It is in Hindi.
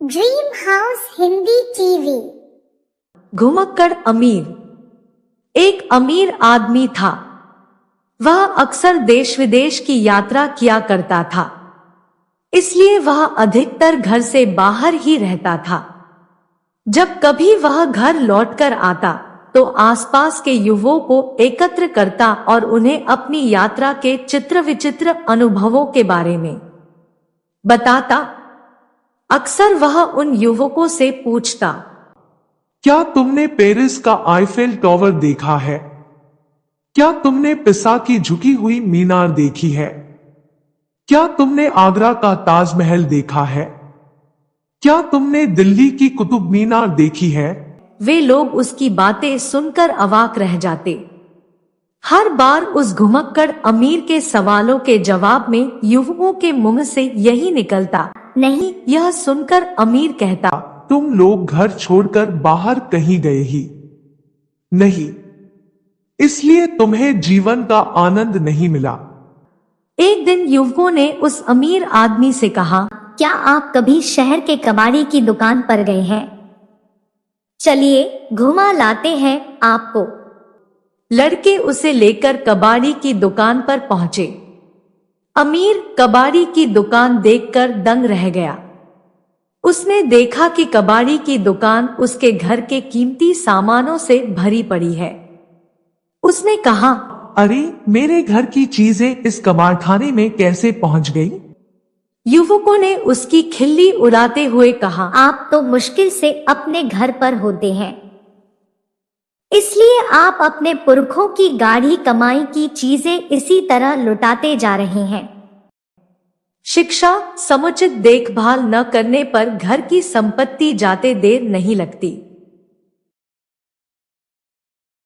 Dream house Hindi TV. घुमक्कड़ अमीर। एक अमीर आदमी था। वह अक्सर देश विदेश की यात्रा किया करता था, इसलिए वह अधिकतर घर से बाहर ही रहता था। जब कभी वह घर लौटकर आता तो आसपास के युवाओं को एकत्र करता और उन्हें अपनी यात्रा के चित्र विचित्र अनुभवों के बारे में बताता। अक्सर वह उन युवकों से पूछता, क्या तुमने पेरिस का आईफेल टावर देखा है? क्या तुमने पिसा की झुकी हुई मीनार देखी है? क्या तुमने आगरा का ताजमहल देखा है? क्या तुमने दिल्ली की कुतुब मीनार देखी है? वे लोग उसकी बातें सुनकर अवाक रह जाते। हर बार उस घुमक्कड़ अमीर के सवालों के जवाब में युवकों के मुंह से यही निकलता, नहीं। यह सुनकर अमीर कहता, तुम लोग घर छोड़कर बाहर कहीं गए ही नहीं, इसलिए तुम्हें जीवन का आनंद नहीं मिला। एक दिन युवकों ने उस अमीर आदमी से कहा, क्या आप कभी शहर के कबाड़ी की दुकान पर गए हैं? चलिए घुमा लाते हैं आपको। लड़के उसे लेकर कबाड़ी की दुकान पर पहुंचे। अमीर कबाड़ी की दुकान देखकर दंग रह गया। उसने देखा कि कबाड़ी की दुकान उसके घर के कीमती सामानों से भरी पड़ी है। उसने कहा, अरे, मेरे घर की चीजें इस कबाड़खाने में कैसे पहुंच गई? युवकों ने उसकी खिल्ली उड़ाते हुए कहा, आप तो मुश्किल से अपने घर पर होते हैं, इसलिए आप अपने पुरखों की गाढ़ी कमाई की चीजें इसी तरह लुटाते जा रहे हैं। शिक्षा, समुचित देखभाल न करने पर घर की संपत्ति जाते देर नहीं लगती।